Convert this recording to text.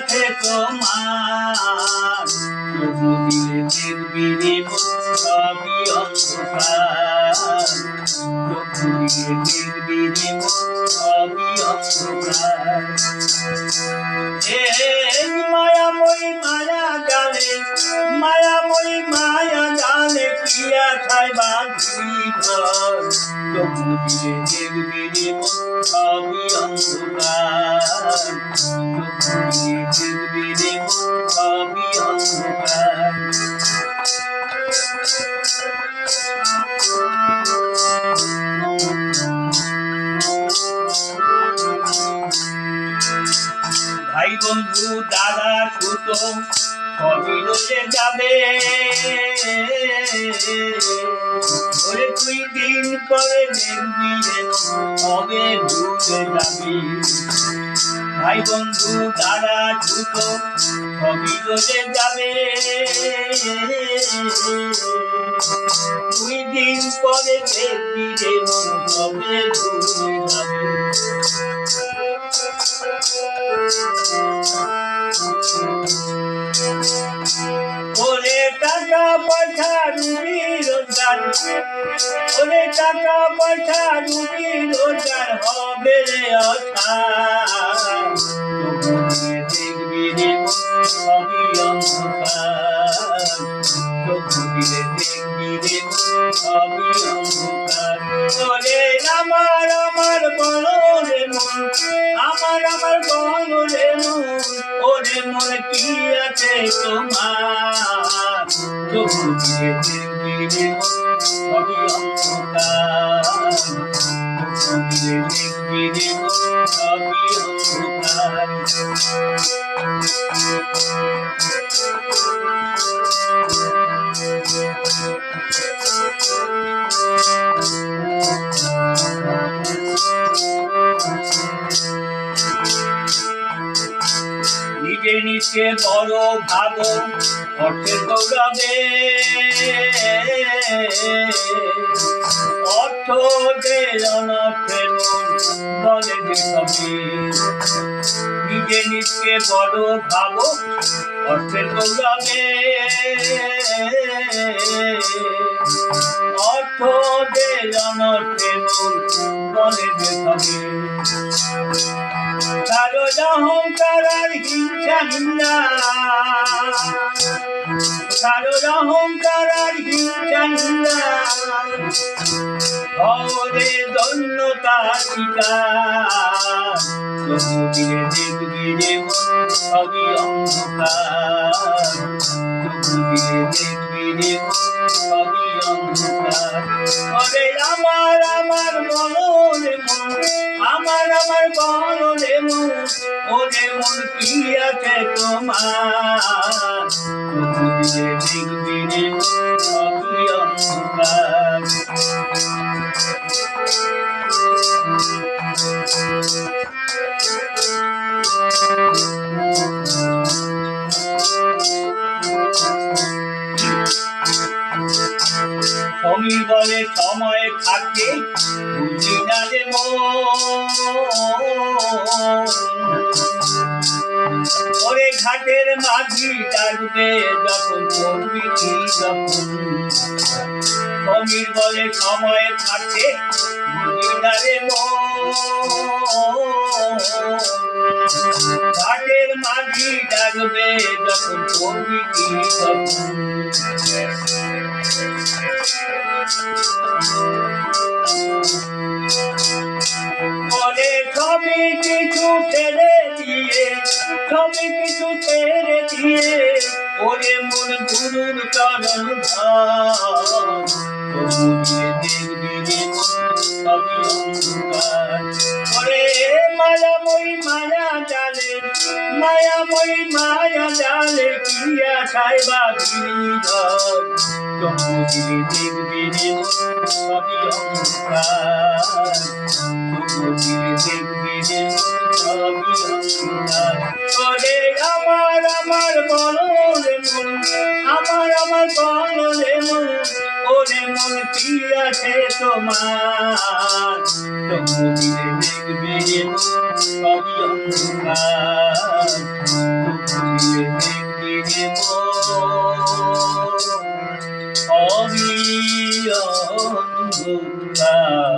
আছে তোমার তবু দিলে দেখবি রে সবই অন্ধকার তবু দিলে দেখবি রে সবই অন্ধকার মায়াময়ী মায়া জালে মায়াময়ী মায়া জালে কি আশায় বাঁধি ঘর তবু দিলে দেখবি রে সবই অন্ধকার তবু দিলে দেখবি রে সবই অন্ধকার ভাই বন্ধু দাদা সুত সবই রয়ে যাবে ওরে তুই দিন পরে দেখবি হবে ভুলে যাবি ভাই বন্ধু দাদা সুত সবই রয়ে যাবে তুই দিন পরে দেখবি রে হবে ভুলে যাবে ওরে টাকা পয়সা রুজি রোজগার ওরে টাকা পয়সা রুজি রোজগার হবে রে অসার দেখবি রে সবই অন্ধকার তবু দিলে দেখবি রে সবই অন্ধকার ওরে আমার বলো রে মন আমার বলো রে মন ওরে মন কি আছে তোমার তবু দিলে দেখবি রে সবই অন্ধকার তবু দিলে দেখবি রে সবই অন্ধকার নিজে নিজে বড় ভাবো অর্থের গৌরবে অর্থ দেয় অনর্থের মন বলে যে সবই নিজে নিজে বড় ভাবো অর্থের গৌরবে অর্থ দেয় অনর্থের মন বলে যে সবই কারো অহংকার আর হিংসা নিন্দা কারো অহংকার আর হিংসা নিন্দা ওরে ধন্যতা শিকার তবু দিলে দেখবি রে সবই অন্ধকার তবু দিলে দেখবি রে সবই অন্ধকার ওরে আমার বলো রে মন আমার বলো রে মন ওরে মন কি আছে তোমার তবু দিলে দেখবি রে সবই অন্ধকার সমীর বলে সময় থাকে বুঝি না রে ওরে ঘাটের মাঝি ডাকবে যখন করবি কি যখন সমীর বলে সময় থাকে বুঝি না রে ঘাটের মাঝি ডাকবে যখন করবি কি যখন ওরে সবই কিছু ছেড়ে দিয়ে ওরে মন গুরুর চরণ তবু দিয়ে দেখবি রে সবই অন্ধকার ওরে মায়াময়ী মায়া জালে কি আশায় বাঁধি ঘর তবু দিয়ে দেখবি রে সবই অন্ধকার তবু দিয়ে দেখবি রে সবই অন্ধকার ওরে আমার বলো রে মন আমার বলো রে মন ওরে মন কি আছে তোমার তবু দিলে দেখবি রে সবই অন্ধকার ঘুরিয়ে দেখবি রে মন, আমি অন্ধকার